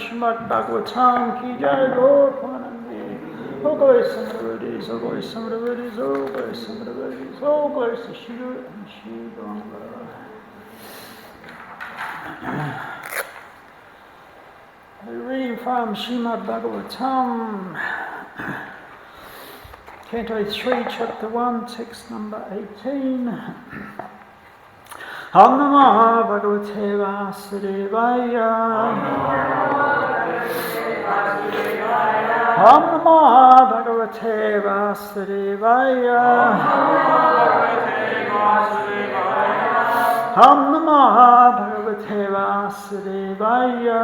Srimad Bhagavatam ki jai, Lord Panandi. All glories to the Buddhas, all glories to the Buddhas, all glories to the Buddhas, all glories to Shiva and Shiva. We're reading from Srimad Bhagavatam, Canto 3, Chapter 1, text number 18. Om Namo Bhagavate Vasudevaya. Om Namo Bhagavate Vasudevaya. Om Namo Bhagavate Vasudevaya.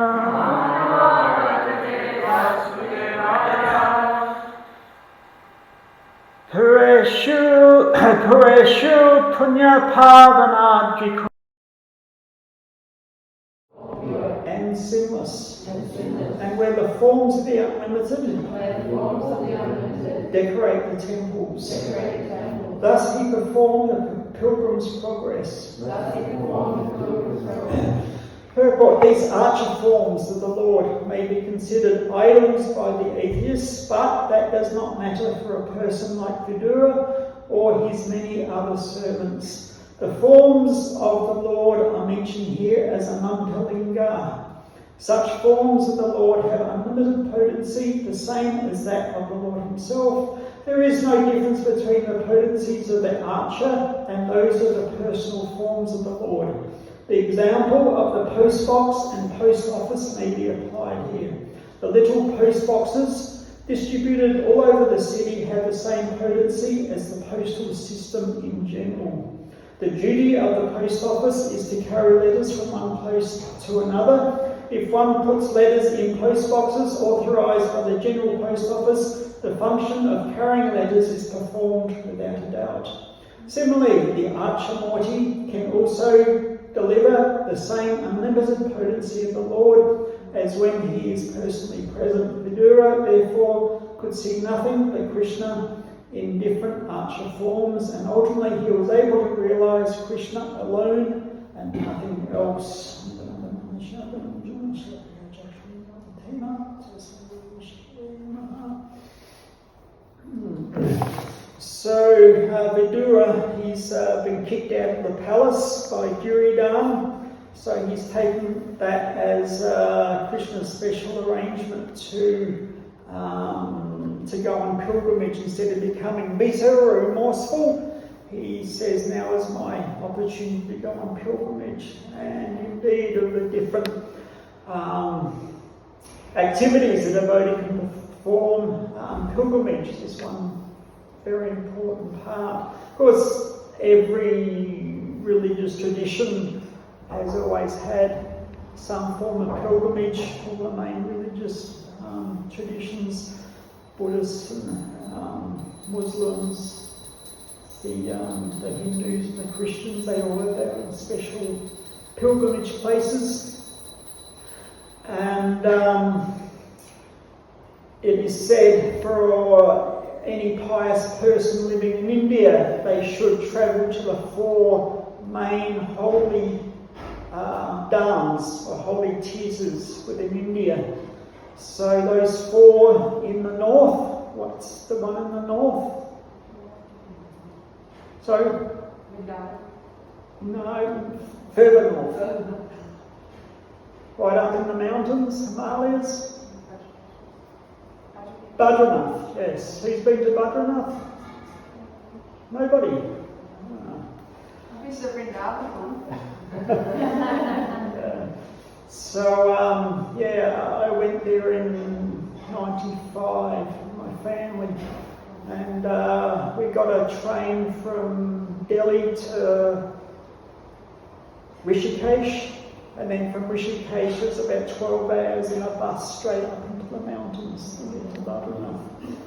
Pureshu Punya Pavanadji and sinless, and where the forms of the unlimited decorate the temples. Thus he performed the pilgrim's progress. Purport: these archer forms of the Lord may be considered idols by the atheists, but that does not matter for a person like Vidura or his many other servants. The forms of the Lord are mentioned here as Anantalinga. Such forms of the Lord have unlimited potency, the same as that of the Lord himself. There is no difference between the potencies of the archer and those of the personal forms of the Lord. The example of the post box and post office may be applied here. The little post boxes distributed all over the city have the same potency as the postal system in general. The duty of the post office is to carry letters from one post to another. If one puts letters in post boxes authorised by the General Post Office, the function of carrying letters is performed without a doubt. Similarly, the Archamorti can also deliver the same unlimited potency of the Lord as when he is personally present. Vidura, therefore, could see nothing but Krishna in different archer forms, and ultimately he was able to realise Krishna alone and nothing else. So Vidura, he's been kicked out of the palace by Duryodhana, so he's taken that as Krishna's special arrangement to go on pilgrimage instead of becoming bitter or remorseful. He says, now is my opportunity to go on pilgrimage. And indeed, of the different activities that a devotee can perform, pilgrimage is one very important part. Of course, every religious tradition has always had some form of pilgrimage. All the main religious traditions, Buddhists and Muslims, the Hindus and the Christians, they all have their own special pilgrimage places. And it is said for any pious person living in India, they should travel to the 4 main holy dhams or holy tirthas within India. So those 4 in the north, what's the one in the north? So? No, further north. Right up in the mountains, Himalayas. Badrinath, yes. Who's been to Badrinath? Nobody? It's the Vrindavan one. Yeah. So, I went there in 95 with my family, and we got a train from Delhi to Rishikesh, and then from Rishikesh it's about 12 hours in a bus straight up into the mountains to get to Badrinath.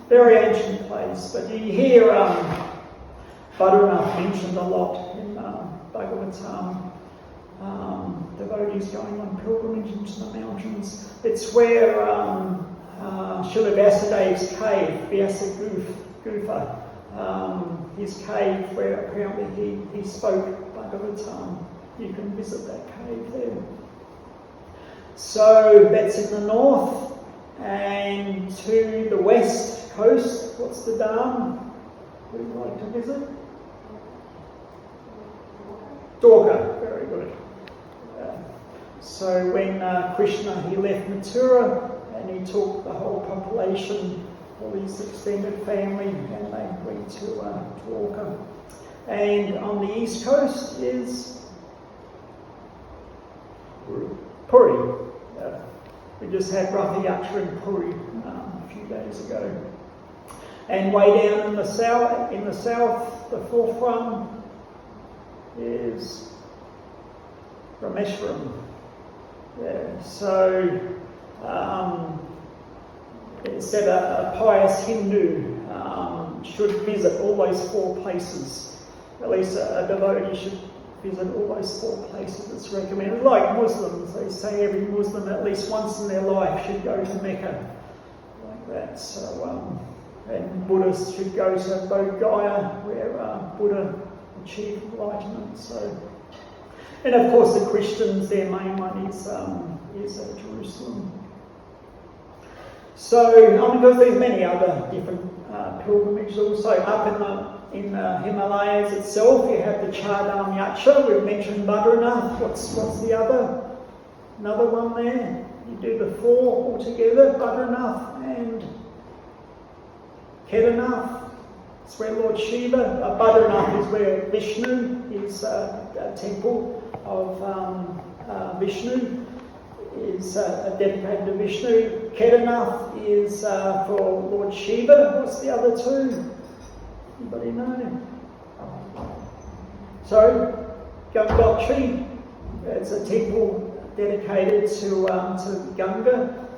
Very ancient place, but you hear Badrinath mentioned a lot in Bhagavatam. Devotees going on pilgrimage into the mountains. It's where Srila Vyasadev's cave, Vyasa Gufa, his cave where apparently he spoke Bhagavatam. You can visit that cave there. So that's in the north, and to the west coast, what's the dham we'd like to visit? Dwarka, very good. So when Krishna, he left Mathura and he took the whole population, all his extended family, and they went to Dwarka. And on the east coast is Puri. We just had Rath Yatra in Puri a few days ago. And way down in the south, the fourth one is Rameshwaram. Yeah. So it said a pious Hindu should visit all those 4 places. At least a devotee should visit all those 4 places. It's recommended. Like Muslims, they say every Muslim at least once in their life should go to Mecca, like that. So, and Buddhists should go to Bodh Gaya, where Buddha achieved enlightenment. So, and of course the Christians, their main one is Jerusalem. So, because there's many other different pilgrimages also up in the in the Himalayas itself, you have the Chardam Yacha. We've mentioned Badrinath. What's the other? Another one there. You do the 4 altogether, Badrinath and Kedarnath. It's where Lord Shiva. Badrinath is where Vishnu is a temple of Vishnu. Is dedicated to Vishnu. Kedarnath is for Lord Shiva. What's the other 2? Anybody know? Sorry? Gangotri. It's a temple dedicated to Ganga,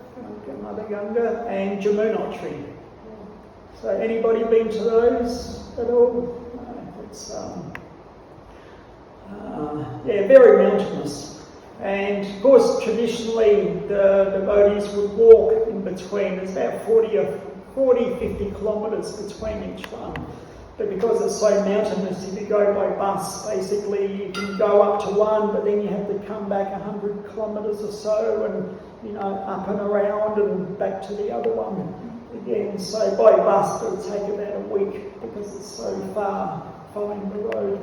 Mother Ganga, and Jamunotri. So anybody been to those at all? No, it's very mountainous. And of course, traditionally, the devotees would walk in between. There's about 50 kilometres between each one. But because it's so mountainous, if you go by bus, basically you can go up to one, but then you have to come back 100 kilometres or so, and up and around and back to the other one again. So by bus, it would take about a week because it's so far following the road.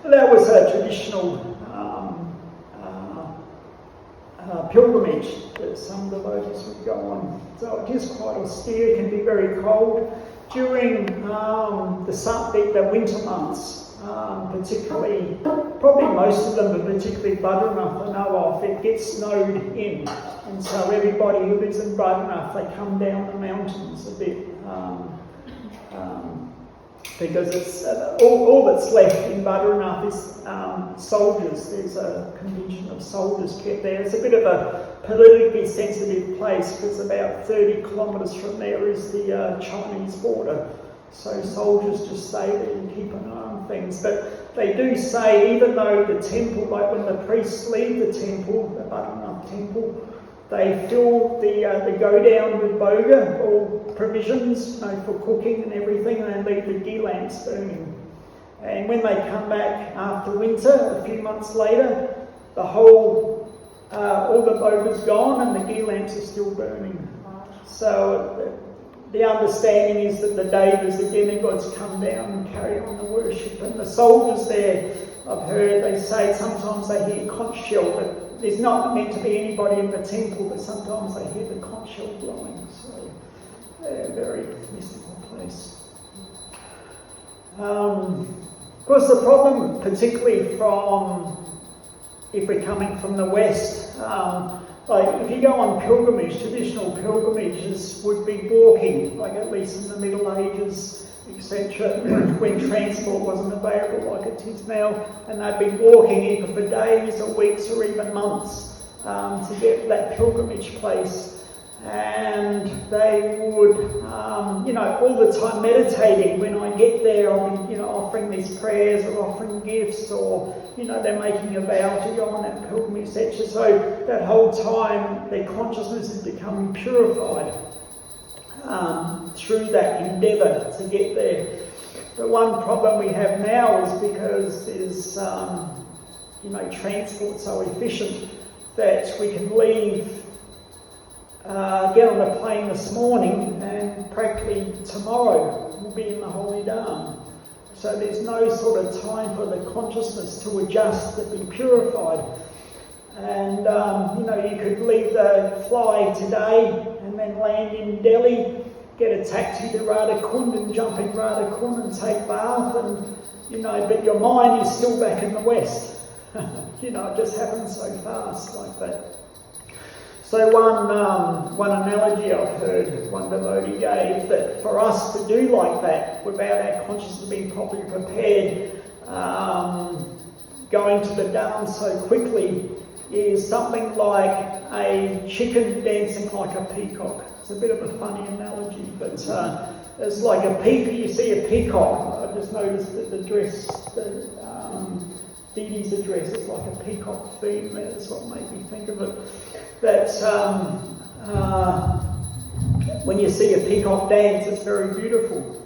That was a traditional pilgrimage that some devotees would go on. So it is quite austere, can be very cold. During the winter months, particularly, probably most of them, but particularly Badrinath I know of, it gets snowed in. And so everybody who lives in Badrinath, they come down the mountains a bit. Because it's all that's left in Badrinath is soldiers. There's a contingent of soldiers kept there. It's a bit of a politically sensitive place because about 30 kilometres from there is the Chinese border. So soldiers just stay there and keep an eye on things. But they do say, even though the temple, like when the priests leave the temple, the Badrinath temple, they fill the go-down with boga, all provisions, for cooking and everything, and they leave the ghee lamps burning. And when they come back after winter, a few months later, the whole, all the boga's gone and the ghee lamps are still burning. So the understanding is that the devas, the demigods, come down and carry on the worship. And the soldiers there, I've heard, they say sometimes they hear conch shell, but there's not meant to be anybody in the temple, but sometimes they hear the conch shell blowing. So, a very mystical place. Of course, the problem, particularly if we're coming from the West, like if you go on pilgrimage, traditional pilgrimages would be walking, like at least in the Middle Ages, etc., when transport wasn't available like it is now, and they'd be walking either for days or weeks or even months to get that pilgrimage place. And they would, all the time meditating. When I get there, I'll be, offering these prayers or offering gifts, or, they're making a vow to go on that pilgrimage, etc. So that whole time, their consciousness is becoming purified through that endeavour to get there. The one problem we have now is because there's, transport so efficient that we can leave. Get on a plane this morning and practically tomorrow we'll be in the Holy Dham. So there's no sort of time for the consciousness to adjust, to be purified. And, you could leave the fly today and then land in Delhi, get a taxi to Radhakund and jump in Radhakund and take bath, and, but your mind is still back in the West. It just happens so fast like that. So one analogy I've heard one devotee gave, that for us to do like that without our consciousness being properly prepared, going to the Dham so quickly is something like a chicken dancing like a peacock. It's a bit of a funny analogy, but it's like a peacock. You see a peacock. I just noticed that the dress, Dee Dee's address is like a peacock theme. That's what made me think of it. That when you see a peacock dance, it's very beautiful.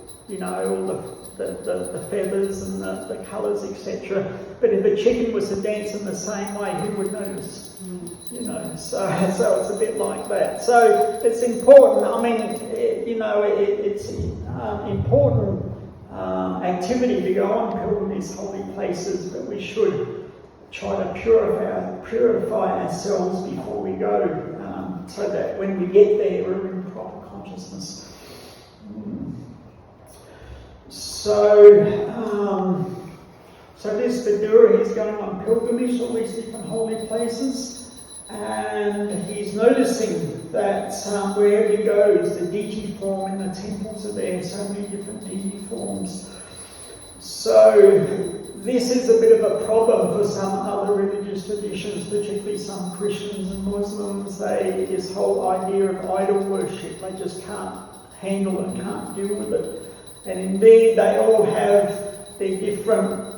All the feathers and the colours, etc. But if a chicken was to dance in the same way, who would notice? So it's a bit like that. So it's important. I mean, it's important activity to go on pilgrimage holy places, but we should try to purify ourselves before we go, so that when we get there we're in proper consciousness. So this Vidura, he's going on pilgrimage to all these different holy places, and he's noticing that wherever he goes, the deity form in the temples are there, so many different deity forms. So this is a bit of a problem for some other religious traditions, particularly some Christians and Muslims. This whole idea of idol worship, they just can't handle it, can't deal with it. And indeed, they all have their different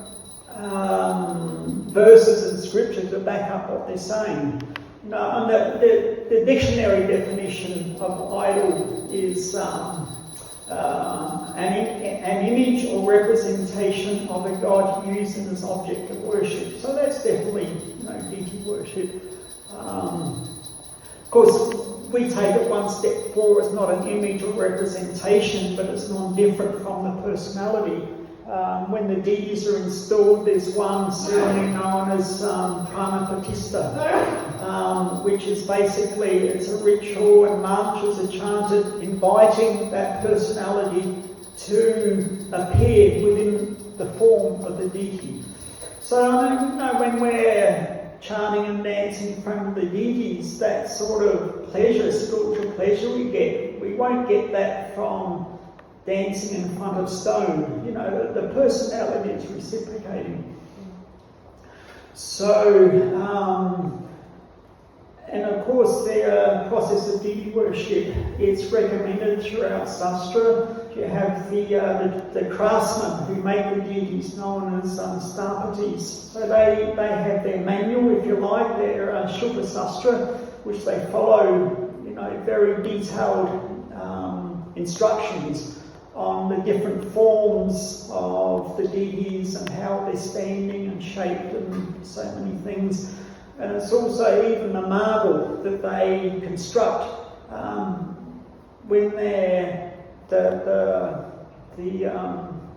verses in scripture to back up what they're saying. And the dictionary definition of idol is an image or representation of a god used as an object of worship. So that's definitely deity worship. Of course, we take it one step forward. It's not an image or representation, but it's non-different from the personality. When the deities are installed, there's one ceremony known as Pranapatishtha, which is basically, it's a ritual and mantras are chanted inviting that personality to appear within the form of the deity. So when we're chanting and dancing in front of the deities, that sort of pleasure, spiritual pleasure we won't get that from dancing in front of stone. The personality is reciprocating. So, and of course the process of deity worship, it's recommended throughout Sastra. You have the craftsmen who make the deities known as stapatis. So they have their manual, if you like, their Shubha Sastra, which they follow, very detailed instructions on the different forms of the deities and how they're standing and shaped and so many things. And it's also even the marble that they construct when they're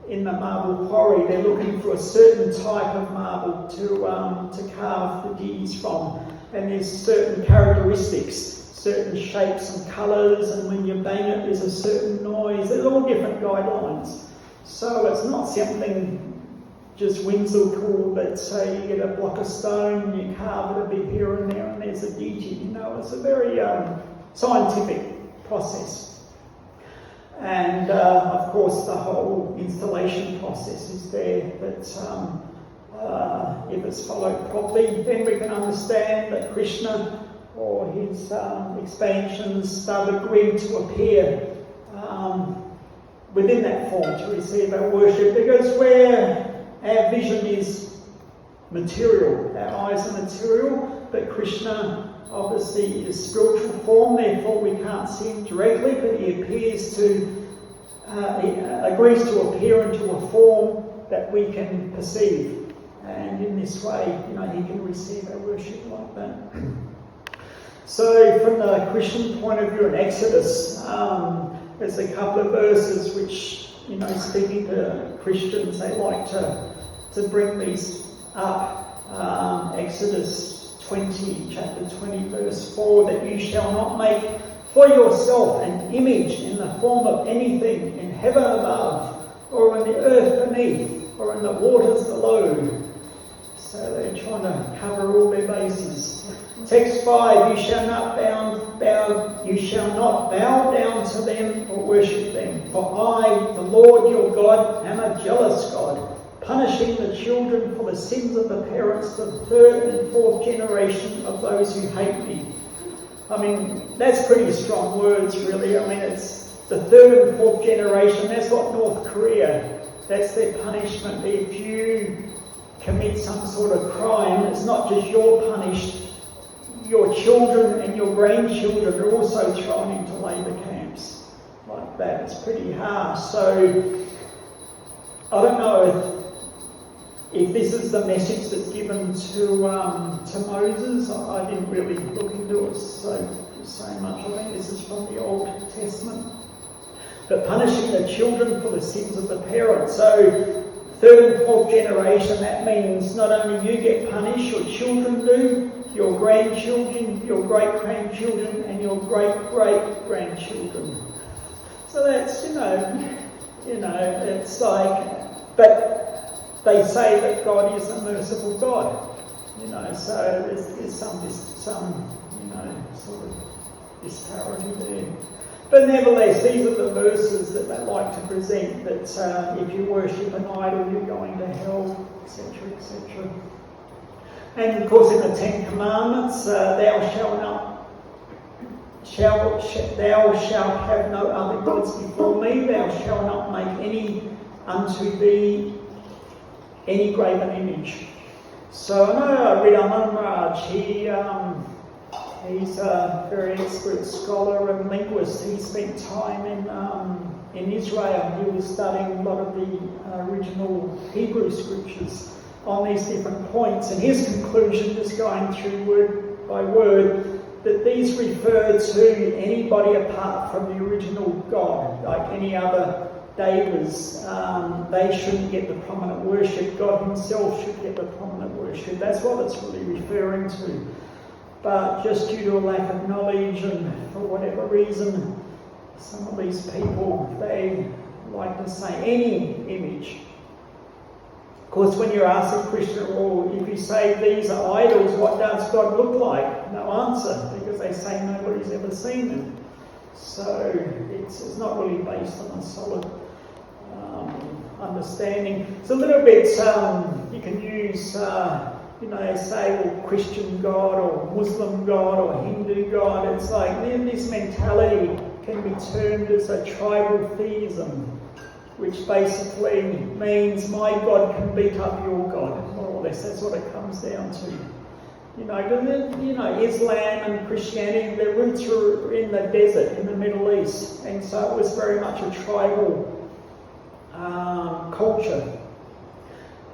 in the marble quarry. They're looking for a certain type of marble to carve the deities from, and there's certain characteristics, certain shapes and colours, and when you bang it there's a certain noise. There's all different guidelines. So it's not something just whimsical that say you get a block of stone, you carve it a bit here and there and there's a deity. It's a very scientific process. And of course the whole installation process is there, but if it's followed properly, then we can understand that Krishna or his expansions start agreeing to appear within that form to receive our worship, because where our vision is material, our eyes are material, but Krishna obviously is spiritual form, therefore we can't see him directly, but he agrees to appear into a form that we can perceive, and in this way, he can receive our worship like that. So from the Christian point of view in Exodus, there's a couple of verses which, speaking to Christians, they like to bring these up. Exodus 20, chapter 20, verse 4, that you shall not make for yourself an image in the form of anything in heaven above, or in the earth beneath, or in the waters below. So they're trying to cover all their bases. Text 5, you shall not bow down to them or worship them. For I, the Lord your God, am a jealous God, punishing the children for the sins of the parents to the third and fourth generation of those who hate me. That's pretty strong words, really. It's the third and fourth generation. That's what North Korea, that's their punishment. If you commit some sort of crime, it's not just you're punished, your children and your grandchildren are also thrown into labour camps like that. It's pretty harsh. So I don't know if this is the message that's given to Moses. I didn't really look into it so much. I think this is from the Old Testament. but punishing the children for the sins of the parents. So, third and fourth generation, that means not only you get punished, your children do, your grandchildren, your great-grandchildren, and your great-great-grandchildren. So that's, it's like, but they say that God is a merciful God, so there's some sort of disparity there. But nevertheless, these are the verses that they like to present, that if you worship an idol, you're going to hell, etc., etc. And of course, in the Ten Commandments, thou shalt have no other gods before me. Thou shalt not make any unto thee any graven image. So I know I read Aman Raj. He's a very expert scholar and linguist. He spent time in Israel. He was studying a lot of the original Hebrew scriptures on these different points. And his conclusion, just going through word by word, that these refer to anybody apart from the original God, like any other devas. They shouldn't get the prominent worship. God himself should get the prominent worship. That's what it's really referring to. But just due to a lack of knowledge and for whatever reason, some of these people, they like to say any image. Of course, when you're asked a Christian, well, if you say these are idols, what does God look like? No answer, because they say nobody's ever seen them. So it's not really based on a solid understanding. It's a little bit, you can use, say, well, Christian God or Muslim God or Hindu God. It's like, this mentality can be termed as a tribal theism, which basically means my God can beat up your God, more or less. That's what it comes down to. Islam and Christianity, their roots were in the desert in the Middle East, and so it was very much a tribal culture.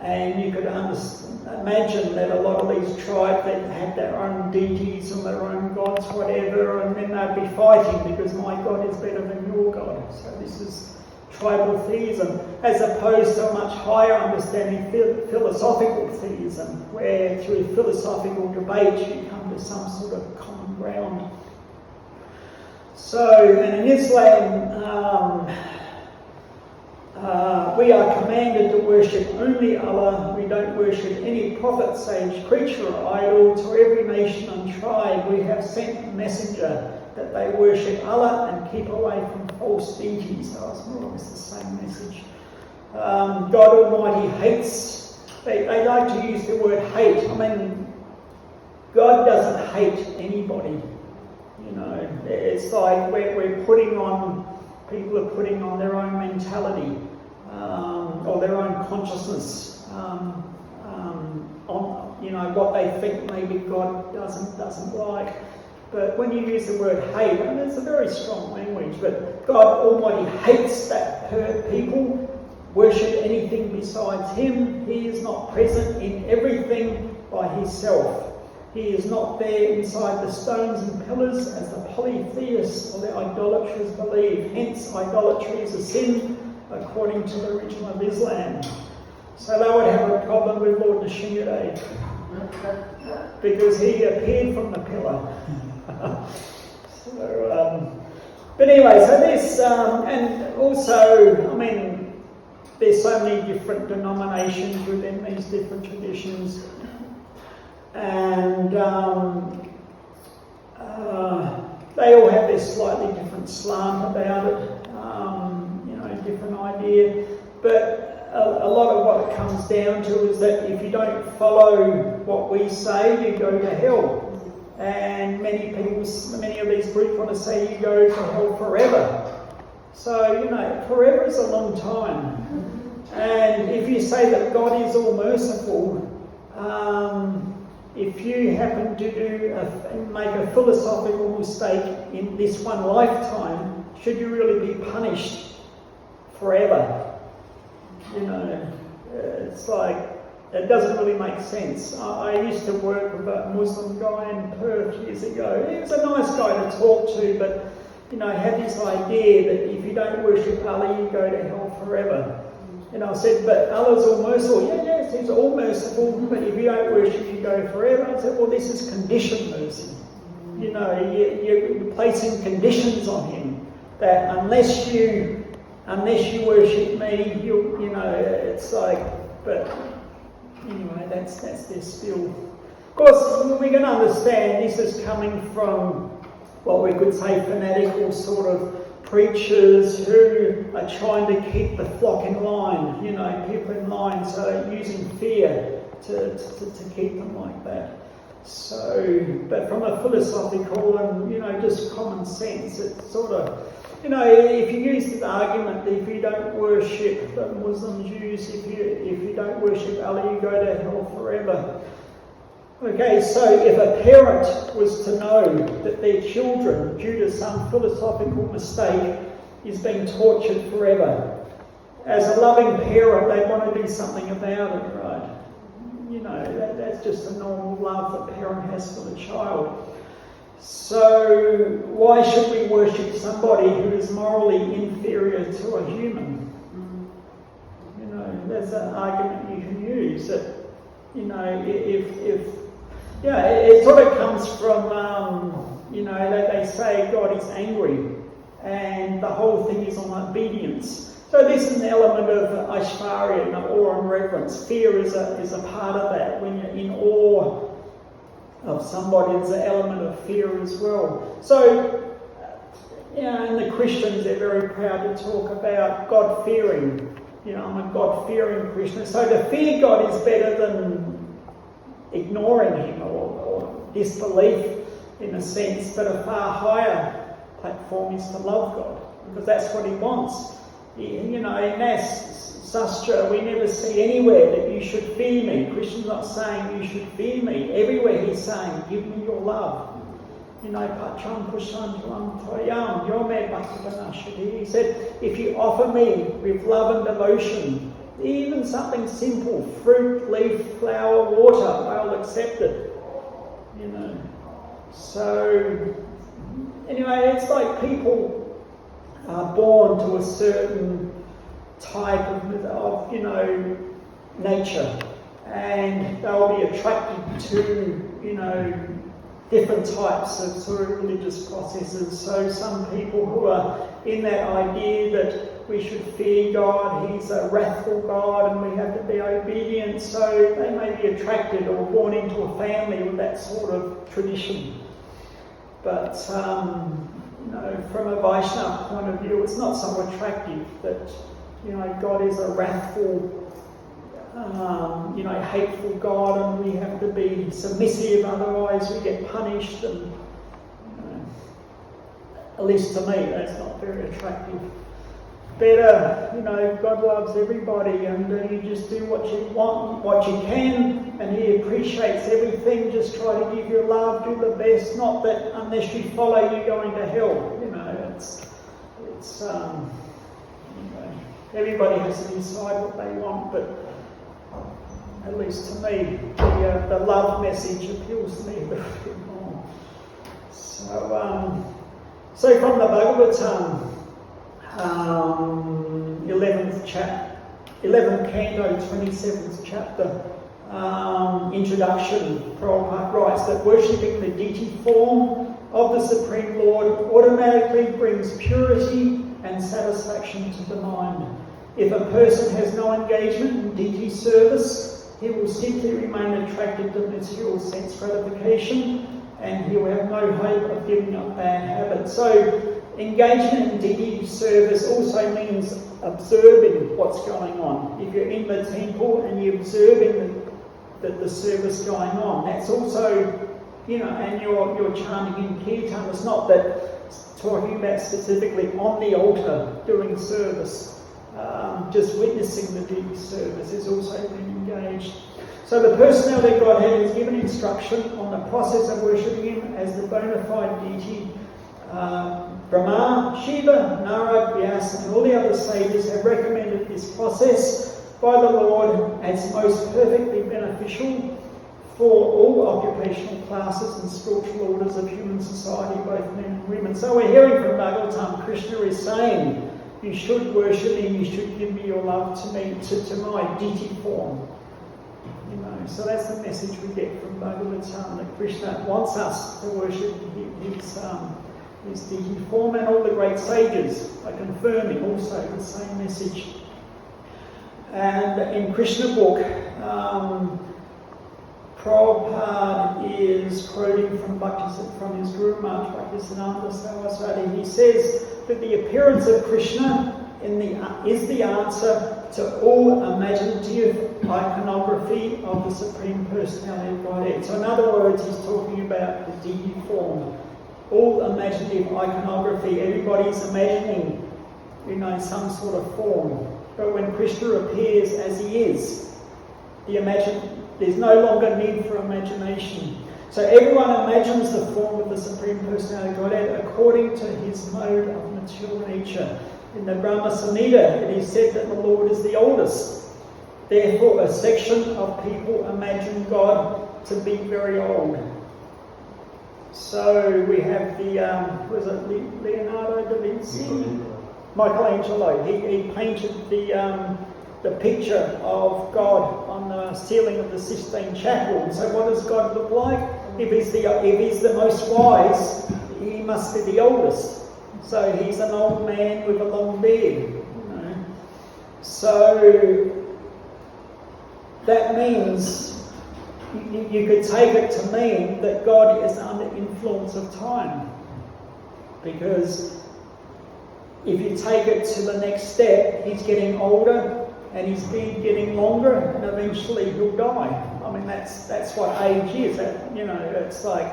And you could imagine that a lot of these tribes that had their own deities and their own gods, whatever, and then they'd be fighting because my God is better than your God. So this is tribal theism, as opposed to a much higher understanding, philosophical theism, where through philosophical debate you come to some sort of common ground. So, and in Islam, we are commanded to worship only Allah. We don't worship any prophet, sage, creature, or idol. To every nation and tribe we have sent a messenger that they worship Allah and keep away from false deities. So it's more or less the same message. God Almighty hates, they like to use the word hate. I mean, God doesn't hate anybody. It's like we're putting on, people are putting on their own mentality or their own consciousness on what they think maybe God doesn't like. But when you use the word hate, I mean, it's a very strong language, but God Almighty hates that people worship anything besides Him. He is not present in everything by Himself. He is not there inside the stones and pillars as the polytheists or the idolaters believe. Hence, idolatry is a sin according to the religion of Islam. So they would have a problem with Lord Nishimure because he appeared from the pillar. But anyway, so this, and also, I mean, there's so many different denominations within these different traditions, and they all have their slightly different slant about it, different idea. But a lot of what it comes down to is that if you don't follow what we say, you go to hell. And many of these groups want to say you go to hell forever. So, forever is a long time. And if you say that God is all merciful, if you happen to make a philosophical mistake in this one lifetime, should you really be punished forever? It's like, it doesn't really make sense. I used to work with a Muslim guy in Perth years ago. He was a nice guy to talk to, but had this idea that if you don't worship Allah, you go to hell forever. And I said, but Allah's all merciful. Yes, He's all merciful, but if you don't worship, you go forever. I said, well, this is conditioned mercy. You're placing conditions on Him that unless you worship me, it's like. But anyway, that's their spiel. Of course, we can understand this is coming from what we could say fanatical sort of preachers who are trying to keep the flock in line, people in line, so using fear to keep them like that. So, but from a philosophical and, just common sense, it's sort of, if you use the argument that if you don't worship, the Muslims use, if you don't worship Allah, you go to hell forever. Okay, so if a parent was to know that their children, due to some philosophical mistake, is being tortured forever, as a loving parent, they want to do something about it, right? That's just a normal love that parent has for the child. So why should we worship somebody who is morally inferior to a human? That's an argument you can use. That it sort of comes from they say God is angry, and the whole thing is on obedience. So this is an element of Aishvarya, awe and reverence. Fear is a part of that. When you're in awe of somebody, there's an element of fear as well. So, and the Christians, they're very proud to talk about God-fearing. I'm a God-fearing Christian. So to fear God is better than ignoring Him or disbelief in a sense, but a far higher platform is to love God, because that's what He wants. In Mass, Sastra, we never see anywhere that you should fear me. Christian's not saying you should fear me. Everywhere He's saying, give me your love. Patram Pushantaram Toyam, Yome Bhaktivanashati. He said, if you offer me with love and devotion, even something simple, fruit, leaf, flower, water, I'll accept it. So, anyway, it's like people are born to a certain type of nature, and they'll be attracted to, different types of sort of religious processes. So some people who are in that idea that we should fear God, He's a wrathful God, and we have to be obedient, so they may be attracted or born into a family with that sort of tradition. But from a Vaishnava point of view, it's not so attractive that, God is a wrathful, hateful God, and we have to be submissive, otherwise we get punished, and, at least to me, that's not very attractive. Better, God loves everybody, and you just do what you want, what you can, and He appreciates everything. Just try to give your love, do the best, not that unless you follow, you're going to hell. Everybody has to decide what they want, but at least to me, the love message appeals to me a little bit more. So from the Bhagavatam, 11th canto, 27th chapter, introduction, Prabhupada writes that worshipping the deity form of the Supreme Lord automatically brings purity and satisfaction to the mind. If a person has no engagement in deity service, he will simply remain attracted to material sense gratification, and he will have no hope of giving up bad habits. So engagement in deity service also means observing what's going on. If you're in the temple and you're observing the service going on, that's also, and you're chanting in kirtan. It's not that talking about specifically on the altar doing service. Just witnessing the deity service is also being engaged. So the personality of Godhead is given instruction on the process of worshipping Him as the bona fide deity. Brahma, Shiva, Narad, Vyasa, and all the other sages have recommended this process by the Lord as most perfectly beneficial for all occupational classes and spiritual orders of human society, both men and women. So we're hearing from Bhagavatam, Krishna is saying, you should worship me, you should give me your love to me, to my deity form. You know, so that's the message we get from Bhagavatam, that Krishna wants us to worship his deity form, and all the great sages are confirming also the same message. And in Krishna book, Prabhupada is quoting from his Guru Maharaj Bhaktisiddhanta Saraswati. He says that the appearance of Krishna is the answer to all imaginative iconography of the Supreme Personality of Godhead. So in other words, he's talking about the deity form. All imaginative iconography, everybody's imagining, you know, some sort of form. But when Krishna appears as he is, there's no longer need for imagination. So everyone imagines the form of the Supreme Personality of Godhead according to his mode of material nature. In the Brahma Samhita, it is said that the Lord is the oldest. Therefore, a section of people imagine God to be very old. So we have Leonardo da Vinci? Michelangelo. He painted the picture of God on the ceiling of the Sistine Chapel. So what does God look like? If he's the most wise, he must be the oldest. So he's an old man with a long beard. You know. So that means you could take it to mean that God is under influence of time. Because if you take it to the next step, he's getting older and his beard getting longer, and eventually he'll die. I mean, that's what age is. You know, it's like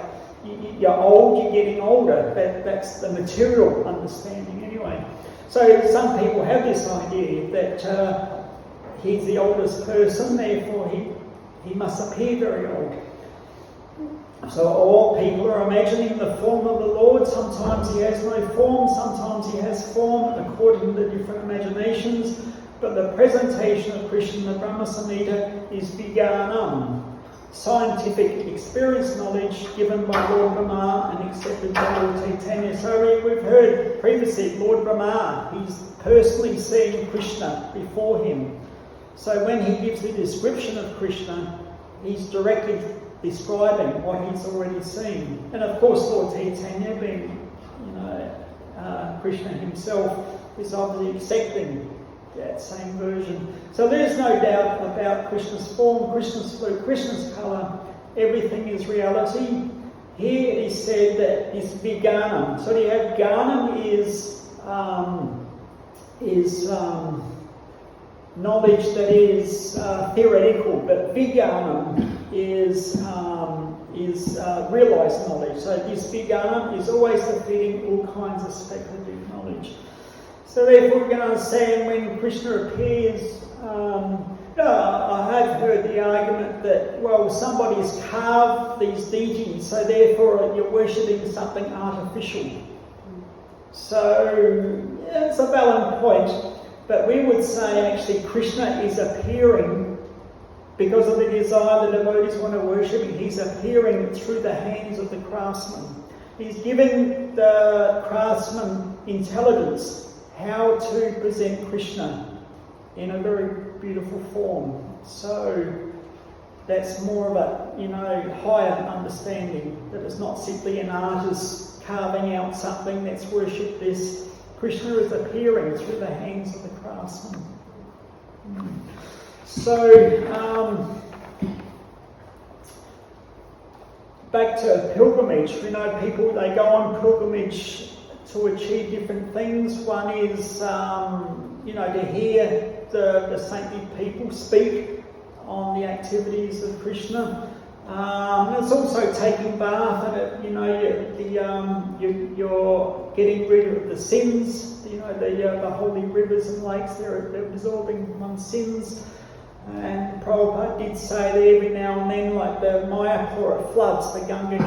you're old, you're getting older. That's the material understanding anyway. So some people have this idea that he's the oldest person, therefore he must appear very old. So all people are imagining the form of the Lord. Sometimes he has no form, sometimes he has form, according to the different imaginations. But the presentation of Krishna in the Brahma Samhita is Vijnanam, scientific experience knowledge given by Lord Brahma and accepted by Lord Chaitanya. So we've heard previously, Lord Brahma, he's personally seeing Krishna before him. So when he gives the description of Krishna, he's directly describing what he's already seen. And of course, Lord Chaitanya, being Krishna himself, is obviously accepting that same version. So there's no doubt about Krishna's form, Krishna's flute, Krishna's colour. Everything is reality. Here it is said that it's Vijnanam. So you have Jnanam is knowledge that is theoretical, but Vijnanam is realised knowledge. So this Vijnanam is always defeating all kinds of speculative knowledge. So therefore we can understand when Krishna appears, I have heard the argument that, well, somebody's carved these deities, so therefore you're worshipping something artificial. So it's a valid point, but we would say actually Krishna is appearing because of the desire the devotees want to worship him. He's appearing through the hands of the craftsman. He's giving the craftsman intelligence how to present Krishna in a very beautiful form. So that's more of a higher understanding, that it's not simply an artist carving out something that's worshipped. This Krishna is appearing through the hands of the craftsman. So back to pilgrimage. We know people, they go on pilgrimage to achieve different things. One is, to hear the saintly people speak on the activities of Krishna. It's also taking bath, and you're getting rid of the sins. The holy rivers and lakes, they're absorbing one's sins. And Prabhupada did say that every now and then, like the Mayapura floods, the Ganga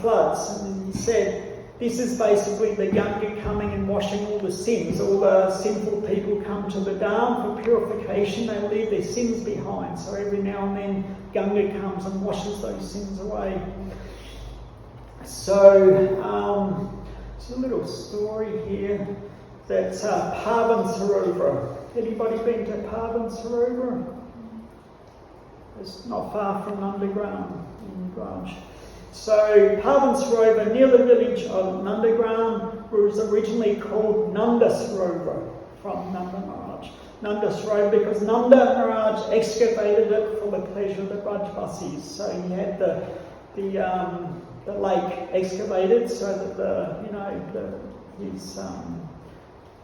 floods, and he said, this is basically the Ganga coming and washing all the sins. All the sinful people come to the dam for purification. They leave their sins behind. So every now and then Ganga comes and washes those sins away. So there's a little story here that's Pavan Sarovar. Anybody been to Pavan Sarovar? It's not far from Nandagram in Raj. So Pavan Sarovar, near the village of Nandagram, was originally called Nanda Sarovar from Nanda Maharaj. Nanda Sarovar because Nanda Maharaj excavated it for the pleasure of the Brajvasis. So he had the lake excavated so that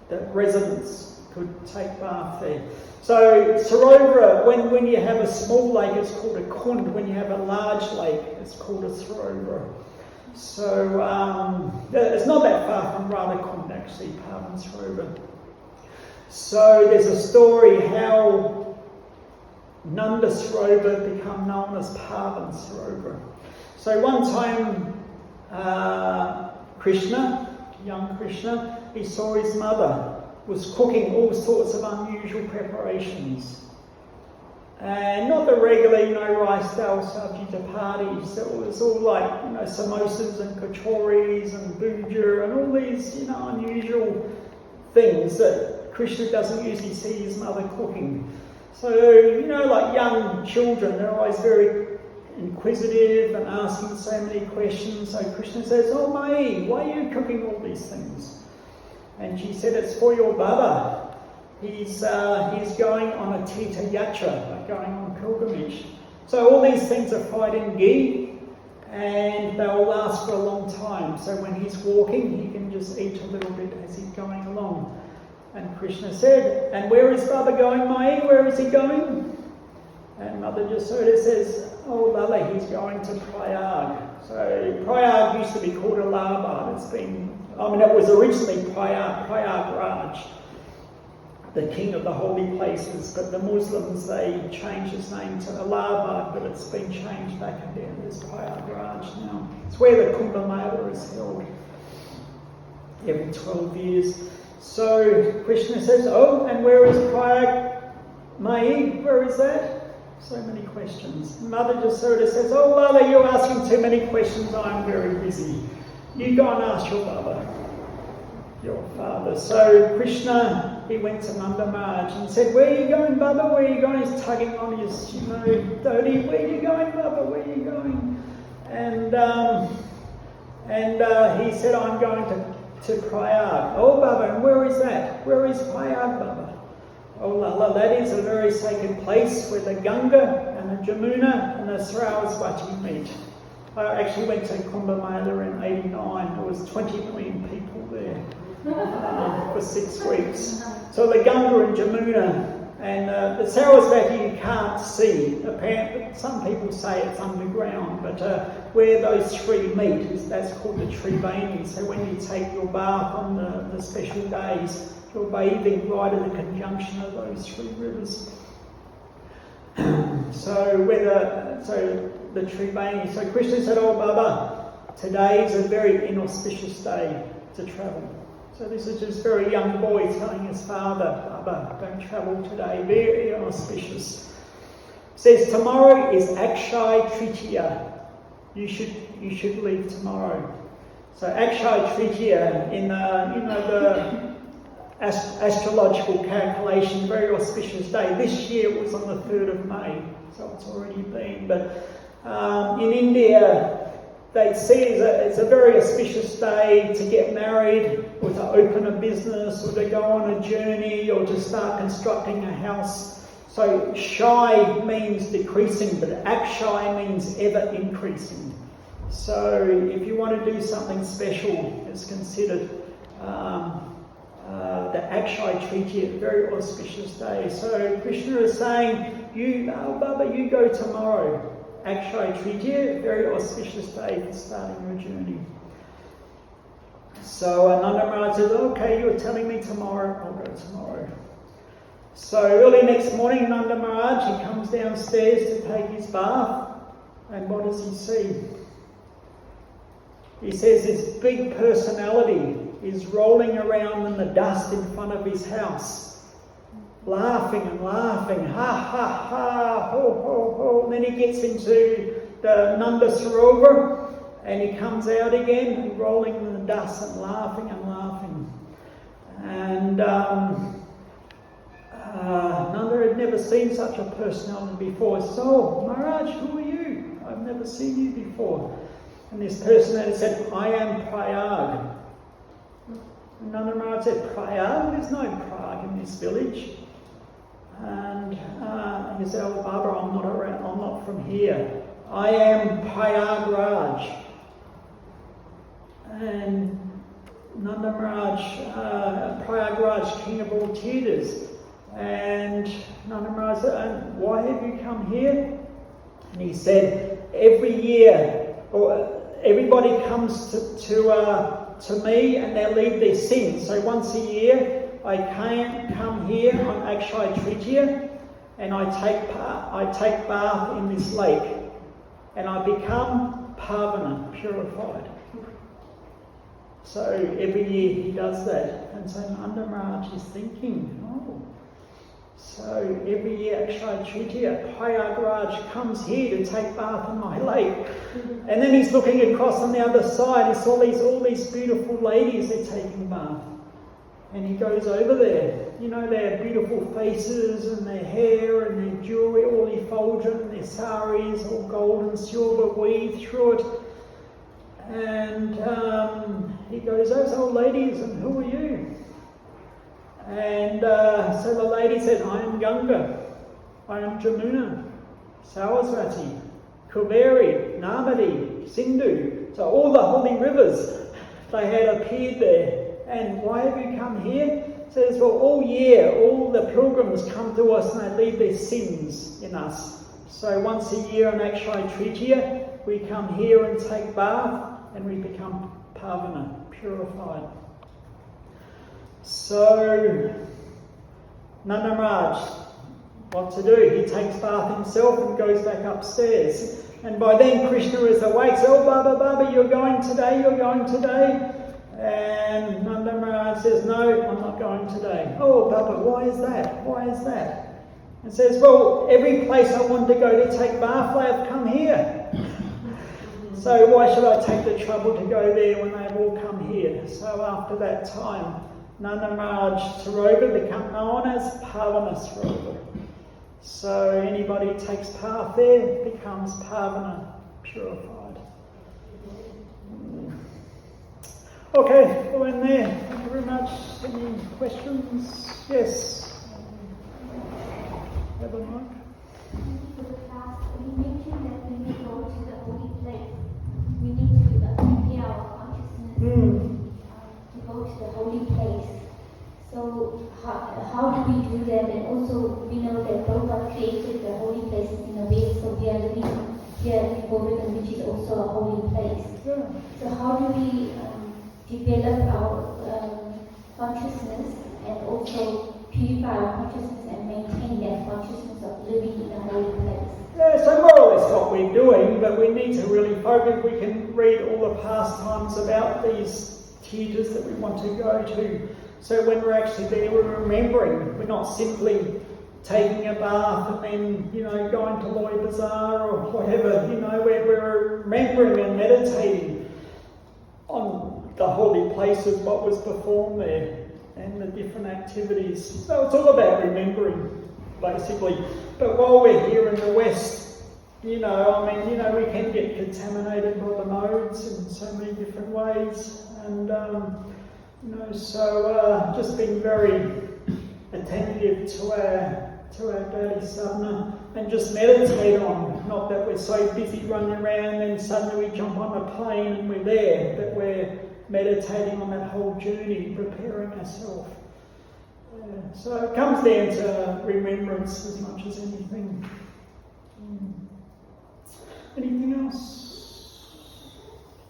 the residents could take bath there. So Sarovar, when you have a small lake, it's called a kund. When you have a large lake, it's called a Sarovar. So it's not that far from Radhakund, actually, Pavan Sarovar. So there's a story how Nanda Sarovar became known as Pavan Sarovar. So one time, young Krishna, he saw his mother was cooking all sorts of unusual preparations. And not the regular, rice, dal, sabji, chapatis. It was all like, samosas and kachoris and bhuja and all these, unusual things that Krishna doesn't usually see his mother cooking. So, like young children, they're always very inquisitive and asking so many questions. So Krishna says, "Oh, Mai, why are you cooking all these things?" And she said, "It's for your Baba. He's going on a Tita Yatra, like going on pilgrimage. So all these things are fried in ghee, and they'll last for a long time. So when he's walking, he can just eat a little bit as he's going along." And Krishna said, "And where is Baba going, Mai? Where is he going?" And Mother Jasoda says, "Oh, Lala, he's going to Prayag." So Prayag used to be called Allahabad. It was originally Prayag, the king of the holy places, but the Muslims, they changed its name to Allahabad, but it's been changed back again as Prayag now. It's where the Kumbh Mela is held every 12 years. So Krishna says, "Oh, and where is Prayag Mai? Where is that?" So many questions. Mother Jasoda says, "Oh, Lala, you're asking too many questions. I'm very busy. You go and ask your Baba, your father." So Krishna, he went to Nanda Maharaj and said, "Where are you going, Baba? Where are you going?" He's tugging on his, dhoti. "Where are you going, Baba? Where are you going?" And he said, "I'm going to Prayag." "Oh, Baba, and where is that? Where is Prayag, Baba?" "Oh, Lala, that is a very sacred place where the Ganga and the Jamuna and the Saraswati meet." I actually went to Kumbh Mela in '89. There was 20 million people there for 6 weeks. So the Ganga and Jamuna and the Saraswati you can't see. Apparently, some people say it's underground, but where those three meet, that's called the Triveni. So when you take your bath on the special days, you're bathing right at the conjunction of those three rivers. So the Triveni. So Krishna said, "Oh, Baba, today is a very inauspicious day to travel." So this is just a very young boy telling his father, "Baba, don't travel today, very inauspicious." Says tomorrow is Akshay Tritiya. You should leave tomorrow. So Akshay Tritiya in the astrological calculation, very auspicious day. This year it was on the 3rd of May, so it's already been. But in India, they see it's a very auspicious day to get married, or to open a business, or to go on a journey, or to start constructing a house. So Shai means decreasing, but Akshay means ever increasing. So if you want to do something special, it's considered the Akshay Tritiya, very auspicious day. So Krishna is saying, Baba, you go tomorrow. Akshay Tritiya, very auspicious day for starting your journey. So Nanda Maharaj says, "Okay, you're telling me tomorrow, I'll go tomorrow." So early next morning, Nanda Maharaj, he comes downstairs to take his bath, and what does he see? He says this big personality is rolling around in the dust in front of his house, laughing and laughing, ha ha ha, ho ho ho. And then he gets into the Nanda Sarovar and he comes out again and rolling in the dust and laughing and laughing. And Nanda had never seen such a personality before. So, Maharaj, who are you? I've never seen you before. And this personality said, I am Prayag. And Nanda Maharaj said, Prayag? There's no Prague in this village. And he said, oh Baba, I'm not from here. I am Prayagraj. And Nanda Maharaj, Prayagraj, king of all Tirthas. And Nanda Maharaj said, why have you come here? And he said, every year, everybody comes to me and they leave their sins. So once a year, I come here on Akshaya Tritiya and I take bath in this lake and I become Pavana, purified. So every year he does that. And so Nanda Maharaj is thinking, so every year Akshaya Tritiya, Prayagraj comes here to take bath in my lake. And then he's looking across on the other side, he saw all these beautiful ladies, they're taking bath. And he goes over there, their beautiful faces and their hair and their jewellery, all effulgent, and their saris, all gold and silver weaved through it. And he goes, those old ladies, and who are you? And so the lady said, I am Ganga, I am Jamuna, Saraswati, Kaveri, Narmadi, Sindhu. So all the holy rivers, they had appeared there. And why have you come here? It says, well, all year, all the pilgrims come to us and they leave their sins in us. So once a year on Akshaya Tritiya, we come here and take bath and we become Pavana, purified. So, Nanda Maharaj, what to do? He takes bath himself and goes back upstairs. And by then Krishna is awake. So, oh, Baba, you're going today. And Nanda Maharaj says, no, I'm not going today. Oh, Baba, why is that? And says, well, every place I want to go to take bath, they have come here. So why should I take the trouble to go there when they've all come here? So after that time, Nanda Maharaj Sarovar became known as Pavana Sarovar. So anybody who takes bath there becomes Pavana, purified. Okay, we'll end there. Thank you very much. Any questions? Yes. Have a mic. For the class, we mentioned that when we go to the holy place, we need to prepare our consciousness to go to the holy place. So how do we do that? And also we know that Prabhupada created the holy places in a way, so we are living here in Govardhan, which is also a holy place. Yeah. So how do we develop our consciousness and also purify our consciousness and maintain that consciousness of living in a holy place? Yeah, so more or less what we're doing, but we need to really focus. We can read all the pastimes about these tirthas that we want to go to. So when we're actually there, we're remembering. We're not simply taking a bath and then, going to Loy Bazaar or whatever. We're remembering and meditating on the holy places, what was performed there, and the different activities. So it's all about remembering, basically. But while we're here in the West, we can get contaminated by the modes in so many different ways. And, just being very attentive to our daily sadhana and just meditate on, not that we're so busy running around and suddenly we jump on a plane and we're there, but we're meditating on that whole journey, preparing ourselves. So it comes down to remembrance as much as anything. Anything else?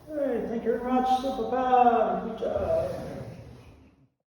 Thank you very much. Prabhupada.